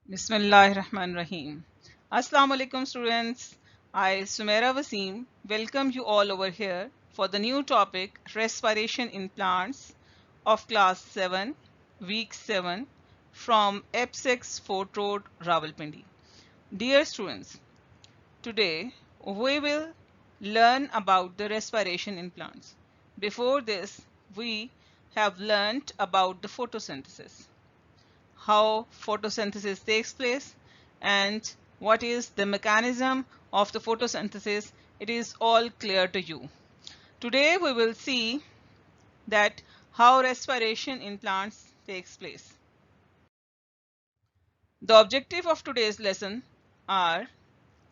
Bismillahirrahmanirrahim. Assalamu alaikum students. I, Sumaira Wasim, welcome you all over here for the new topic Respiration in Plants of Class 7, Week 7 from EPSEX Fort Road, Rawalpindi. Dear students, today we will learn about the respiration in plants. Before this, we have learnt about the photosynthesis, how photosynthesis takes place, and what is the mechanism of the photosynthesis. It is all clear to you. Today we will see that how respiration in plants takes place. The objective of today's lesson are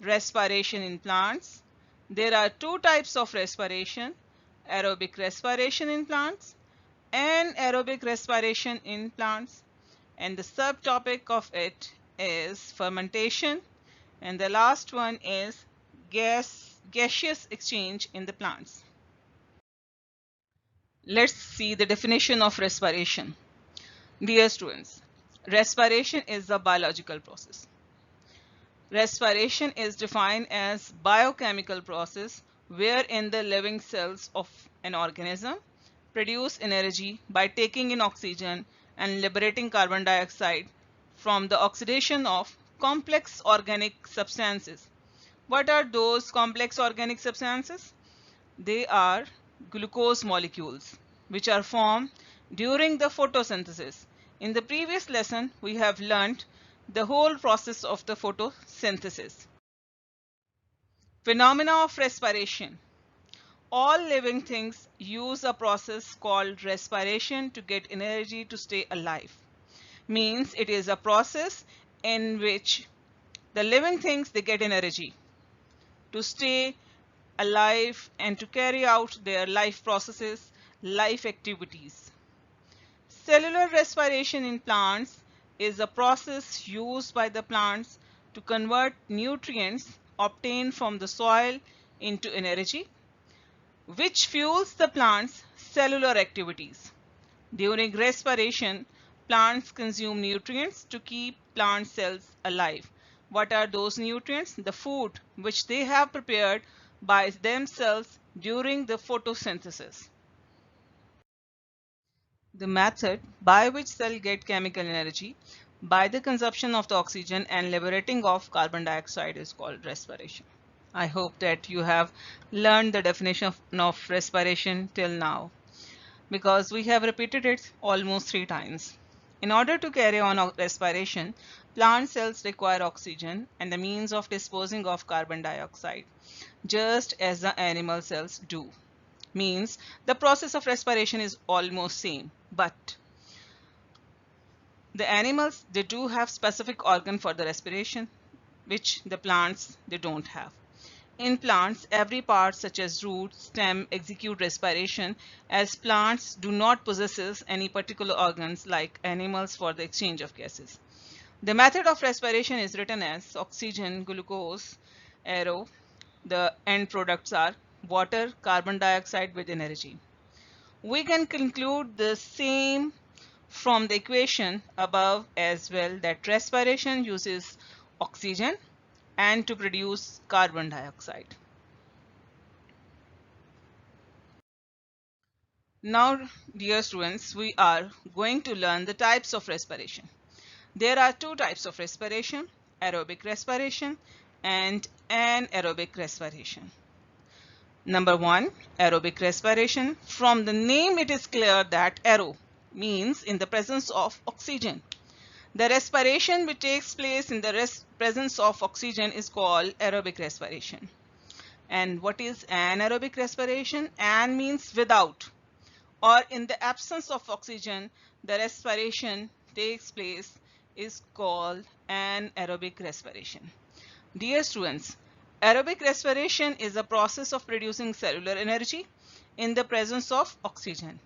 respiration in plants. There are two types of respiration: aerobic respiration in plants and aerobic respiration in plants, and the subtopic of it is fermentation, and the last one is gaseous exchange in the plants. Let's see the definition of respiration. Dear students, respiration is a biological process. Respiration is defined as biochemical process wherein the living cells of an organism produce energy by taking in oxygen and liberating carbon dioxide from the oxidation of complex organic substances. What are those complex organic substances? They are glucose molecules which are formed during the photosynthesis. In the previous lesson, we have learnt the whole process of the photosynthesis. Phenomena of respiration. All living things use a process called respiration to get energy to stay alive. Means it is a process in which the living things, they get energy to stay alive and to carry out their life processes, life activities. Cellular respiration in plants is a process used by the plants to convert nutrients obtained from the soil into energy, which fuels the plant's cellular activities. During respiration, plants consume nutrients to keep plant cells alive. What are those nutrients? The food which they have prepared by themselves during the photosynthesis. The method by which cell get chemical energy by the consumption of the oxygen and liberating of carbon dioxide is called respiration. I hope that you have learned the definition of respiration till now, because we have repeated it almost 3 times. In order to carry on respiration, plant cells require oxygen and the means of disposing of carbon dioxide, just as the animal cells do. Means the process of respiration is almost same, but the animals, they do have specific organ for the respiration, which the plants, they don't have. In plants, every part such as root, stem execute respiration, as plants do not possess any particular organs like animals for the exchange of gases. The method of respiration is written as oxygen, glucose, aero. The end products are water, carbon dioxide with energy. We can conclude the same from the equation above as well, that respiration uses oxygen and to produce carbon dioxide. Now, dear students, we are going to learn the types of respiration. There are two types of respiration: aerobic respiration and anaerobic respiration. Number one, aerobic respiration. From the name, it is clear that aero means in the presence of oxygen. The respiration which takes place in the presence of oxygen is called aerobic respiration. And what is anaerobic respiration? An means without, or in the absence of oxygen, the respiration takes place is called anaerobic respiration. Dear students, aerobic respiration is a process of producing cellular energy in the presence of oxygen,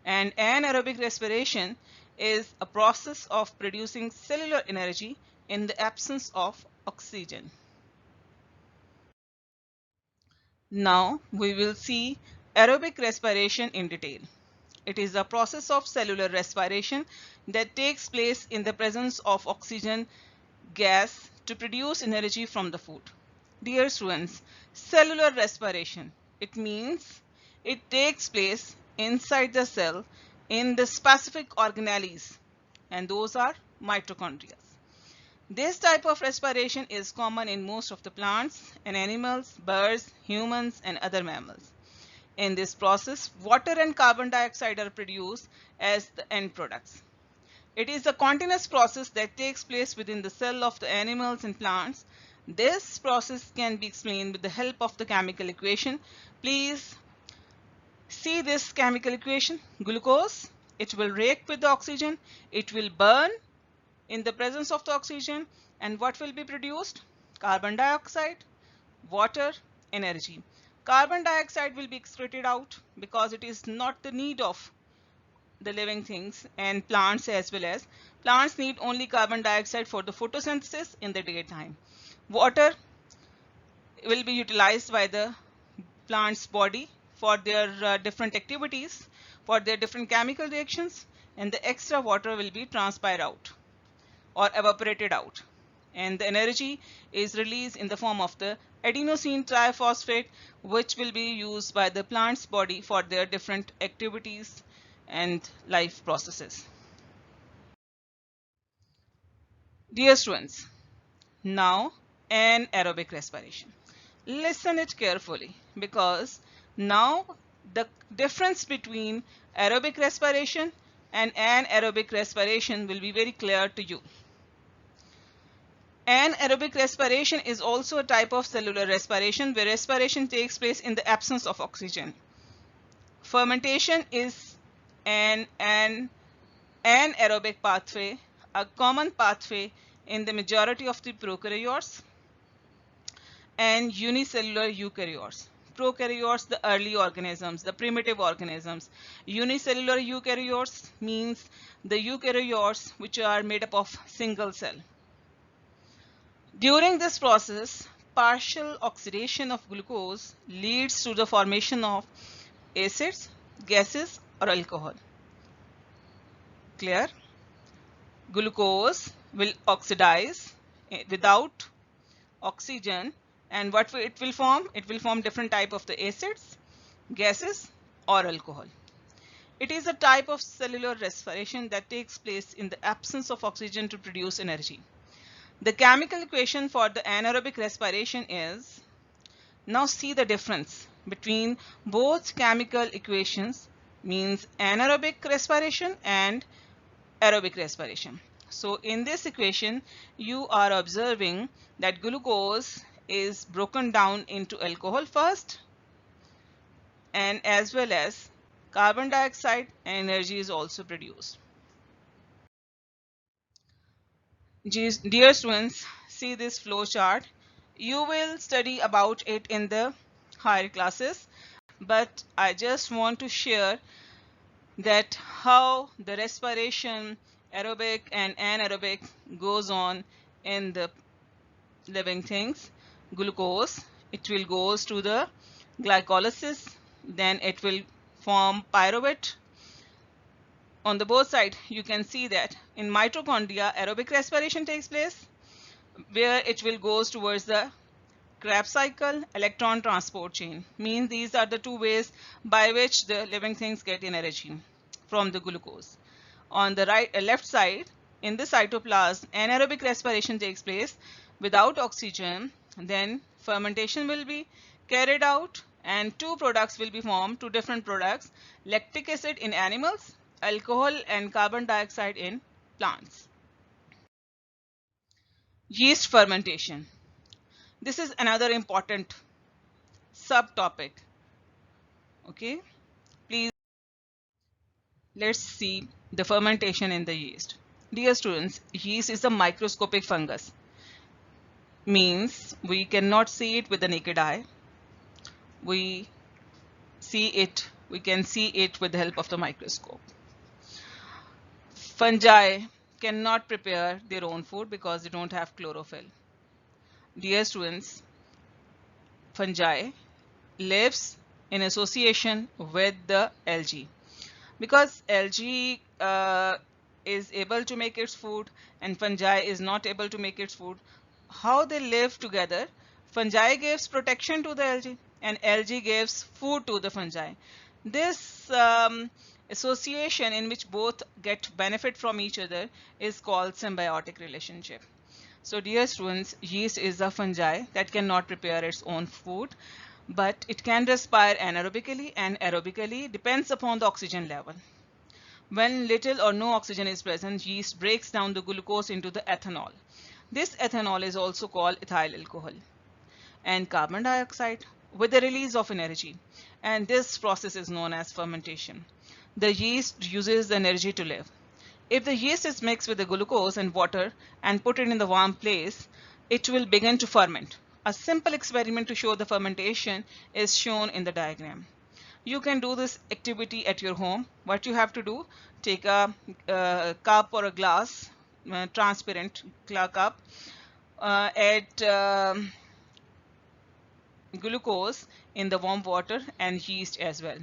and anaerobic respiration is a process of producing cellular energy in the absence of oxygen. Now we will see aerobic respiration in detail. It is a process of cellular respiration that takes place in the presence of oxygen gas to produce energy from the food. Dear students, cellular respiration, it means it takes place inside the cell in the specific organelles, and those are mitochondria. This type of respiration is common in most of the plants and animals, birds, humans, and other mammals. In this process, water and carbon dioxide are produced as the end products. It is a continuous process that takes place within the cell of the animals and plants. This process can be explained with the help of the chemical equation. Please see this chemical equation. Glucose, it will react with the oxygen, it will burn in the presence of the oxygen, and what will be produced? Carbon dioxide, water, energy. Carbon dioxide will be excreted out because it is not the need of the living things, and plants as well. As plants need only carbon dioxide for the photosynthesis in the daytime. Water will be utilized by the plant's body for their different activities, for their different chemical reactions, and the extra water will be transpired out or evaporated out, and the energy is released in the form of the adenosine triphosphate, which will be used by the plant's body for their different activities and life processes. Dear students, now anaerobic respiration. Listen it carefully, because now the difference between aerobic respiration and anaerobic respiration will be very clear to you. Anaerobic respiration is also a type of cellular respiration where respiration takes place in the absence of oxygen. Fermentation is an anaerobic pathway, a common pathway in the majority of the prokaryotes and unicellular eukaryotes. Prokaryotes, the early organisms, the primitive organisms. Unicellular eukaryotes means the eukaryotes which are made up of single cell. During this process, partial oxidation of glucose leads to the formation of acids, gases, or alcohol. Clear? Glucose will oxidize without oxygen, and what it will form? It will form different type of the acids, gases, or alcohol. It is a type of cellular respiration that takes place in the absence of oxygen to produce energy. The chemical equation for the anaerobic respiration is, now see the difference between both chemical equations, means anaerobic respiration and aerobic respiration. So in this equation, you are observing that glucose is broken down into alcohol first, and as well as carbon dioxide, and energy is also produced. Dear students, see this flow chart. You will study about it in the higher classes, but I just want to share that how the respiration, aerobic and anaerobic, goes on in the living things. Glucose, it will goes to the glycolysis, then it will form pyruvate. On the both side, you can see that in mitochondria, aerobic respiration takes place, where it will goes towards the Krebs cycle, electron transport chain. Means these are the two ways by which the living things get energy from the glucose. On the left side, in the cytoplasm, anaerobic respiration takes place without oxygen. Then fermentation will be carried out, and two products will be formed, two different products: lactic acid in animals, alcohol and carbon dioxide in plants. Yeast fermentation. This is another important subtopic. Okay, please let's see the fermentation in the yeast. Dear students, yeast is a microscopic fungus. Means we cannot see it with the naked eye. We can see it with the help of the microscope. Fungi cannot prepare their own food because they don't have chlorophyll. Dear students, fungi lives in association with the algae, because algae is able to make its food and fungi is not able to make its food, how they live together? Fungi gives protection to the algae and algae gives food to the fungi. This association in which both get benefit from each other is called symbiotic relationship. So dear students, yeast is a fungi that cannot prepare its own food, but it can respire anaerobically and aerobically, depends upon the oxygen level. When little or no oxygen is present, yeast breaks down the glucose into the ethanol. This ethanol is also called ethyl alcohol and carbon dioxide with the release of energy, and this process is known as fermentation. The yeast uses the energy to live. If the yeast is mixed with the glucose and water and put it in the warm place, it will begin to ferment. A simple experiment to show the fermentation is shown in the diagram. You can do this activity at your home. What you have to do, take a cup or a glass, transparent cup, add glucose in the warm water and yeast as well.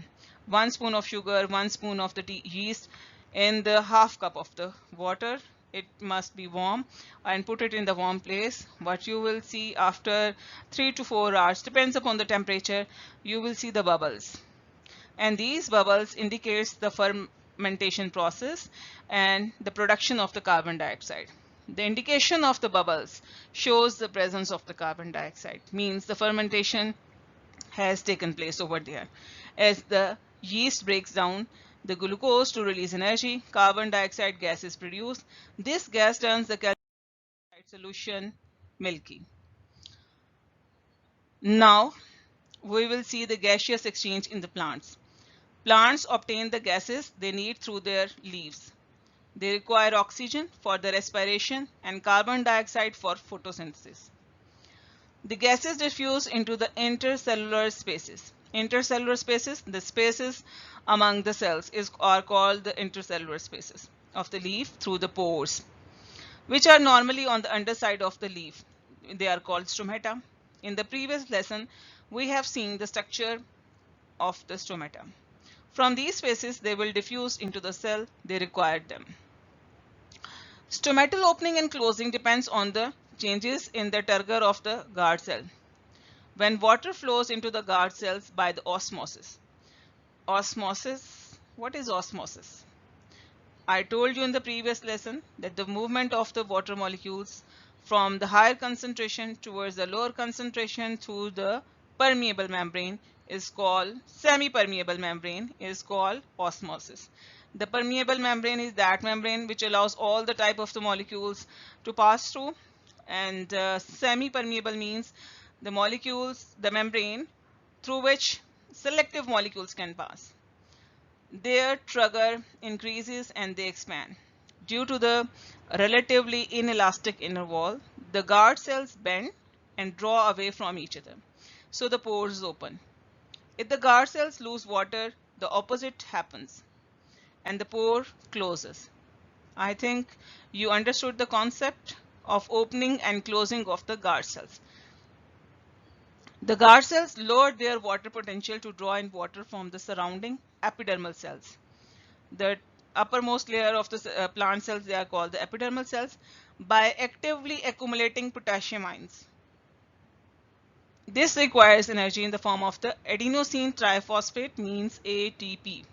1 spoon of sugar, 1 spoon of the yeast in the half cup of the water. It must be warm, and put it in the warm place. What you will see after 3 to 4 hours, depends upon the temperature, you will see the bubbles. And these bubbles indicates the fermentation process and the production of the carbon dioxide. The indication of the bubbles shows the presence of the carbon dioxide, means the fermentation has taken place over there. As the yeast breaks down the glucose to release energy, carbon dioxide gas is produced. This gas turns the calcium solution milky. Now we will see the gaseous exchange in the plants. Plants obtain the gases they need through their leaves. They require oxygen for the respiration and carbon dioxide for photosynthesis. The gases diffuse into the intercellular spaces. Intercellular spaces, the spaces among the cells, are called the intercellular spaces of the leaf through the pores, which are normally on the underside of the leaf. They are called stomata. In the previous lesson, we have seen the structure of the stomata. From these spaces, they will diffuse into the cell they required them. Stomatal opening and closing depends on the changes in the turgor of the guard cell. When water flows into the guard cells by the osmosis. Osmosis, what is osmosis? I told you in the previous lesson that the movement of the water molecules from the higher concentration towards the lower concentration through the permeable membrane is called semi-permeable membrane is called osmosis. The permeable membrane is that membrane which allows all the type of the molecules to pass through, and semi-permeable means the molecules, the membrane through which selective molecules can pass. Their turgor increases and they expand. Due to the relatively inelastic inner wall, the guard cells bend and draw away from each other, so the pores open. If the guard cells lose water, the opposite happens and the pore closes. I think you understood the concept of opening and closing of the guard cells. The guard cells lower their water potential to draw in water from the surrounding epidermal cells. The uppermost layer of the plant cells, they are called the epidermal cells, by actively accumulating potassium ions. This requires energy in the form of the adenosine triphosphate, means ATP,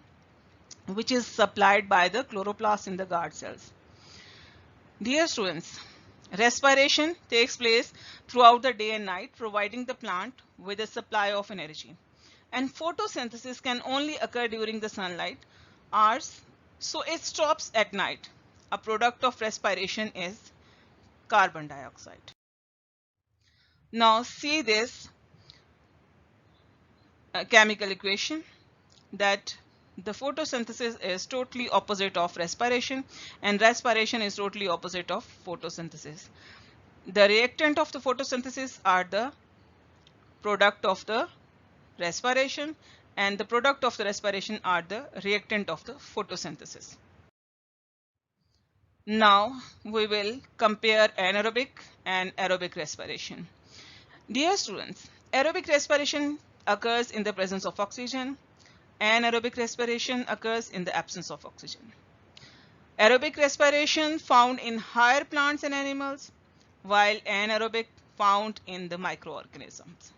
which is supplied by the chloroplast in the guard cells. Dear students, respiration takes place throughout the day and night, providing the plant with a supply of energy. And photosynthesis can only occur during the sunlight hours, so it stops at night. A product of respiration is carbon dioxide. Now see this chemical equation, that the photosynthesis is totally opposite of respiration and respiration is totally opposite of photosynthesis. The reactant of the photosynthesis are the product of the respiration and the product of the respiration are the reactant of the photosynthesis. Now we will compare anaerobic and aerobic respiration. Dear students, aerobic respiration occurs in the presence of oxygen. Anaerobic respiration occurs in the absence of oxygen. Aerobic respiration found in higher plants and animals, while anaerobic found in the microorganisms.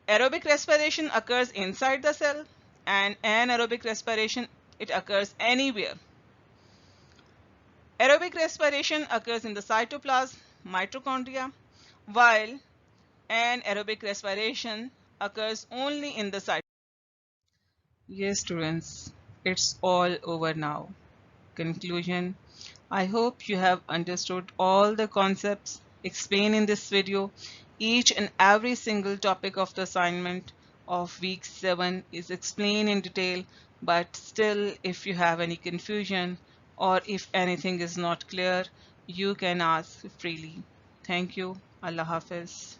Aerobic respiration occurs inside the cell, and anaerobic respiration, it occurs anywhere. Aerobic respiration occurs in the cytoplasm, mitochondria, while anaerobic respiration occurs only in the cytoplasm. Yes, students, it's all over now. Conclusion. I hope you have understood all the concepts explained in this video. Each and every single topic of the assignment of week 7 is explained in detail, but still if you have any confusion or if anything is not clear, you can ask freely. Thank you. Allah Hafiz.